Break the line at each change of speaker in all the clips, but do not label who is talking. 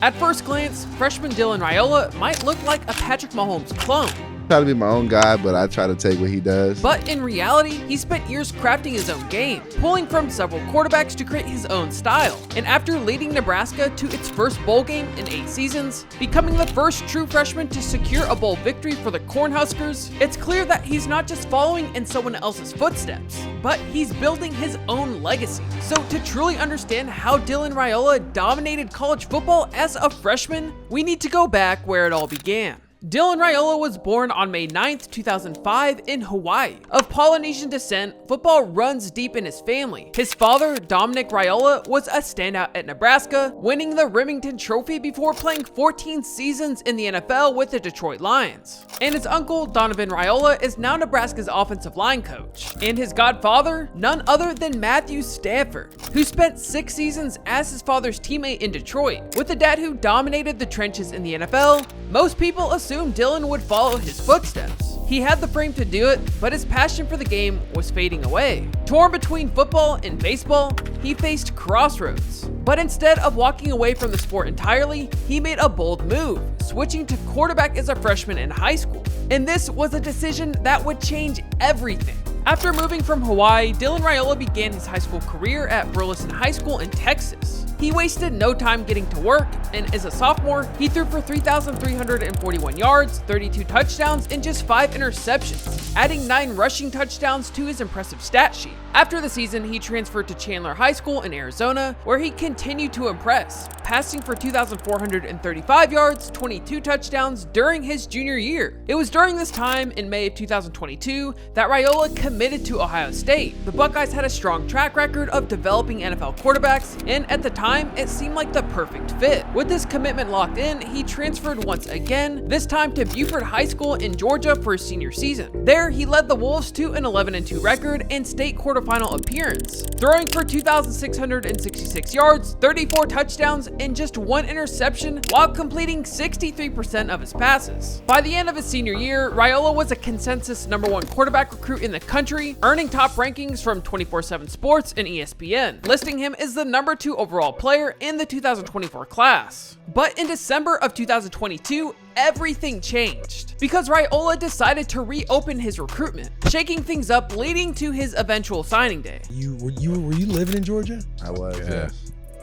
At first glance, freshman Dylan Raiola might look like a Patrick Mahomes clone.
Try to be my own guy, but I try to take what he does.
But in reality, he spent years crafting his own game, pulling from several quarterbacks to create his own style. And after leading Nebraska to its first bowl game in 8 seasons, becoming the first true freshman to secure a bowl victory for the Cornhuskers, it's clear that he's not just following in someone else's footsteps, but he's building his own legacy. So to truly understand how Dylan Raiola dominated college football as a freshman, we need to go back where it all began. Dylan Raiola was born on May 9th, 2005 in Hawaii. Of Polynesian descent, football runs deep in his family. His father, Dominic Raiola, was a standout at Nebraska, winning the Remington Trophy before playing 14 seasons in the NFL with the Detroit Lions. And his uncle, Donovan Raiola, is now Nebraska's offensive line coach. And his godfather, none other than Matthew Stafford, who spent 6 seasons as his father's teammate in Detroit. With a dad who dominated the trenches in the NFL, most people assumed Dylan would follow his footsteps. He had the frame to do it, but his passion for the game was fading away. Torn between football and baseball, he faced crossroads. But instead of walking away from the sport entirely, he made a bold move, switching to quarterback as a freshman in high school. And this was a decision that would change everything. After moving from Hawaii, Dylan Raiola began his high school career at Burleson High School in Texas. He wasted no time getting to work, and as a sophomore, he threw for 3,341 yards, 32 touchdowns, and just 5 interceptions, adding 9 rushing touchdowns to his impressive stat sheet. After the season, he transferred to Chandler High School in Arizona, where he continued to impress, passing for 2,435 yards, 22 touchdowns during his junior year. It was during this time, in May of 2022, that Raiola committed to Ohio State. The Buckeyes had a strong track record of developing NFL quarterbacks, and at the time, it seemed like the perfect fit. With this commitment locked in, he transferred once again, this time to Buford High School in Georgia for his senior season. There, he led the Wolves to an 11-2 record and state quarterfinal appearance, throwing for 2,666 yards, 34 touchdowns, and just 1 interception, while completing 63% of his passes. By the end of his senior year, Raiola was a consensus #1 quarterback recruit in the country, earning top rankings from 24/7 Sports and ESPN, listing him as the #2 overall player in the 2024 class. But in December of 2022, everything changed because Raiola decided to reopen his recruitment, shaking things up, leading to his eventual signing day.
Were you living in Georgia?
I was, yes.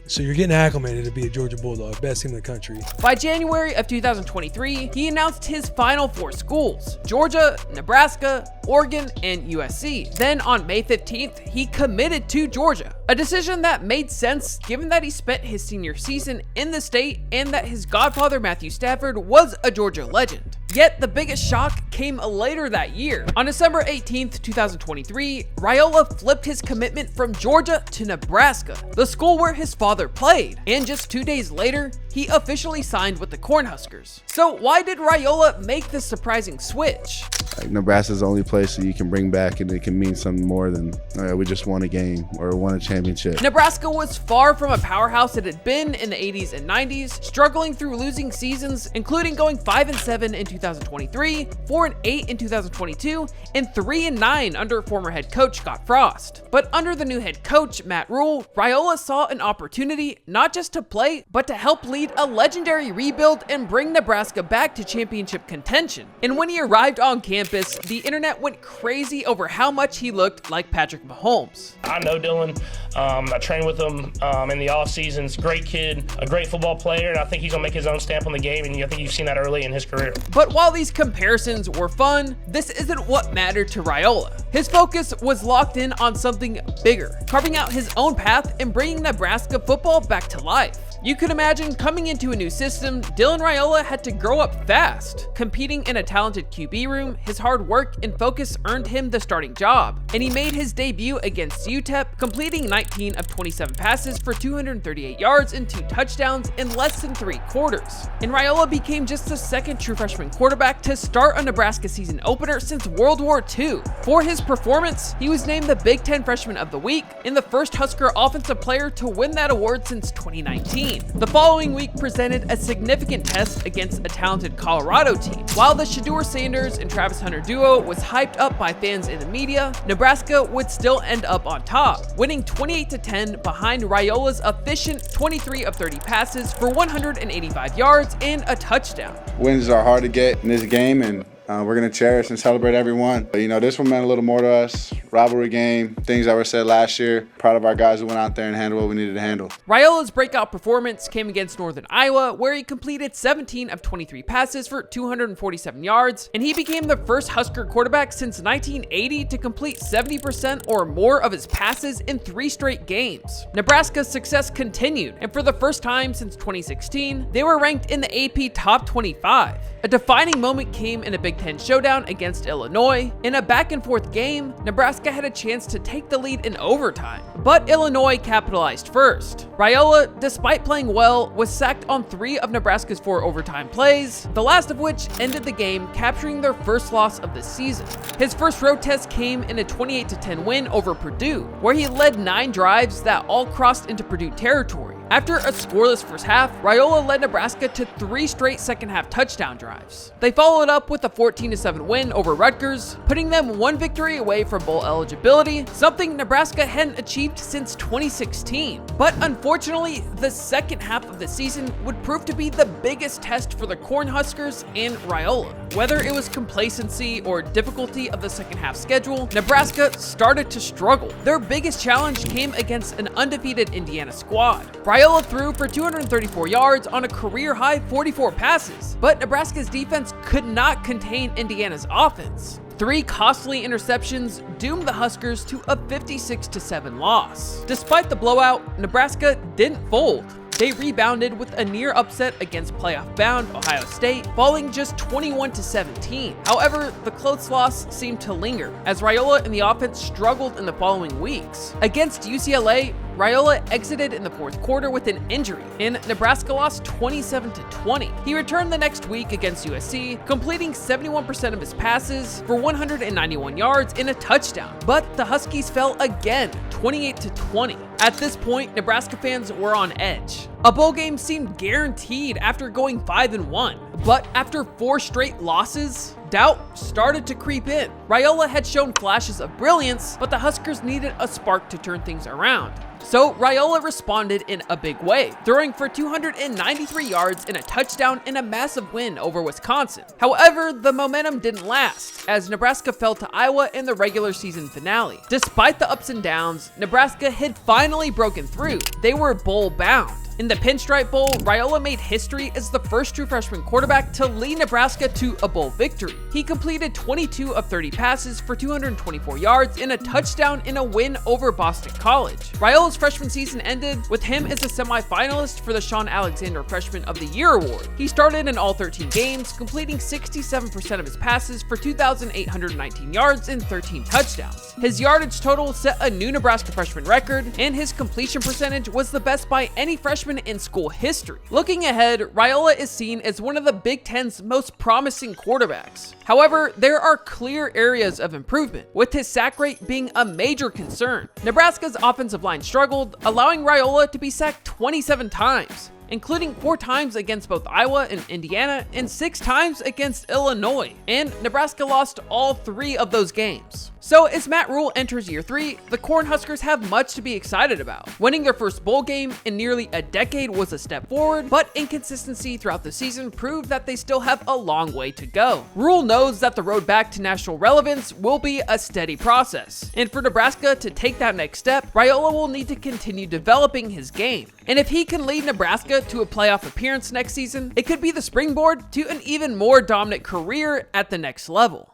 So you're getting acclimated to be a Georgia Bulldog, best team in the country.
By January of 2023, he announced his final 4 schools: Georgia, Nebraska, Oregon, and USC. Then on May 15th, he committed to Georgia, a decision that made sense given that he spent his senior season in the state and that his godfather Matthew Stafford was a Georgia legend. Yet the biggest shock came later that year. On December 18th, 2023, Raiola flipped his commitment from Georgia to Nebraska, the school where his father played, and just 2 days later, he officially signed with the Cornhuskers. So why did Raiola make this surprising switch?
Like, Nebraska's the only place that you can bring back and it can mean something more than we just won a game or won a championship.
Nebraska was far from a powerhouse it had been in the 80s and 90s, struggling through losing seasons, including going 5-7 in 2023, 4-8 in 2022, and 3-9 under former head coach Scott Frost. But under the new head coach, Matt Rule, Raiola saw an opportunity not just to play, but to help lead a legendary rebuild and bring Nebraska back to championship contention. And when he arrived on campus, the internet went crazy over how much he looked like Patrick Mahomes.
I know Dylan. I trained with him in the off seasons. Great kid, a great football player, and I think he's gonna make his own stamp on the game, and I think you've seen that early in his career.
But while these comparisons were fun, this isn't what mattered to Raiola. His focus was locked in on something bigger, carving out his own path and bringing Nebraska football back to life. You could imagine coming into a new system, Dylan Raiola had to grow up fast. Competing in a talented QB room, his hard work and focus earned him the starting job, and he made his debut against UTEP, completing 19 of 27 passes for 238 yards and 2 touchdowns in less than 3 quarters. And Raiola became just the second true freshman quarterback to start a Nebraska season opener since World War II. For his performance, he was named the Big Ten Freshman of the Week and the first Husker offensive player to win that award since 2019. 2017. The following week presented a significant test against a talented Colorado team. While the Shedeur Sanders and Travis Hunter duo was hyped up by fans in the media, Nebraska would still end up on top, winning 28-10 behind Raiola's efficient 23 of 30 passes for 185 yards and a touchdown.
Wins are hard to get in this game, and we're going to cherish and celebrate every one. But, this one meant a little more to us. Rivalry game, things that were said last year. Proud of our guys who went out there and handled what we needed to handle.
Raiola's breakout performance came against Northern Iowa, where he completed 17 of 23 passes for 247 yards, and he became the first Husker quarterback since 1980 to complete 70% or more of his passes in 3 straight games. Nebraska's success continued, and for the first time since 2016, they were ranked in the AP Top 25. A defining moment came in a Big Ten showdown against Illinois. In a back-and-forth game, Nebraska had a chance to take the lead in overtime, but Illinois capitalized first. Raiola, despite playing well, was sacked on 3 of Nebraska's 4 overtime plays, the last of which ended the game, capturing their first loss of the season. His first road test came in a 28-10 win over Purdue, where he led 9 drives that all crossed into Purdue territory. After a scoreless first half, Raiola led Nebraska to 3 straight second-half touchdown drives. They followed up with a 14-7 win over Rutgers, putting them 1 victory away from bowl eligibility, something Nebraska hadn't achieved since 2016. But unfortunately, the second half of the season would prove to be the biggest test for the Cornhuskers and Raiola. Whether it was complacency or difficulty of the second half schedule, Nebraska started to struggle. Their biggest challenge came against an undefeated Indiana squad. Raiola threw for 234 yards on a career-high 44 passes, but Nebraska's defense could not contain Indiana's offense. 3 costly interceptions doomed the Huskers to a 56-7 loss. Despite the blowout, Nebraska didn't fold. They rebounded with a near upset against playoff-bound Ohio State, falling just 21-17. However, the close loss seemed to linger, as Raiola and the offense struggled in the following weeks. Against UCLA, Raiola exited in the 4th quarter with an injury, and Nebraska lost 27-20. He returned the next week against USC, completing 71% of his passes for 191 yards and a touchdown. But the Huskies fell again, 28-20. At this point, Nebraska fans were on edge. A bowl game seemed guaranteed after going 5-1, but after 4 straight losses, doubt started to creep in. Raiola had shown flashes of brilliance, but the Huskers needed a spark to turn things around. So Raiola responded in a big way, throwing for 293 yards and a touchdown in a massive win over Wisconsin. However, the momentum didn't last, as Nebraska fell to Iowa in the regular season finale. Despite the ups and downs, Nebraska had finally broken through. They were bowl bound. In the Pinstripe Bowl, Raiola made history as the first true freshman quarterback to lead Nebraska to a bowl victory. He completed 22 of 30 passes for 224 yards and a touchdown in a win over Boston College. Raiola's freshman season ended with him as a semifinalist for the Sean Alexander Freshman of the Year award. He started in all 13 games, completing 67% of his passes for 2,819 yards and 13 touchdowns. His yardage total set a new Nebraska freshman record, and his completion percentage was the best by any freshman in school history. Looking ahead, Raiola is seen as one of the Big Ten's most promising quarterbacks. However, there are clear areas of improvement, with his sack rate being a major concern. Nebraska's offensive line struggled, allowing Raiola to be sacked 27 times, including 4 times against both Iowa and Indiana and 6 times against Illinois, and Nebraska lost all 3 of those games. So as Matt Rule enters year 3, the Cornhuskers have much to be excited about. Winning their first bowl game in nearly a decade was a step forward, but inconsistency throughout the season proved that they still have a long way to go. Rule knows that the road back to national relevance will be a steady process, and for Nebraska to take that next step, Raiola will need to continue developing his game. And if he can lead Nebraska to a playoff appearance next season, it could be the springboard to an even more dominant career at the next level.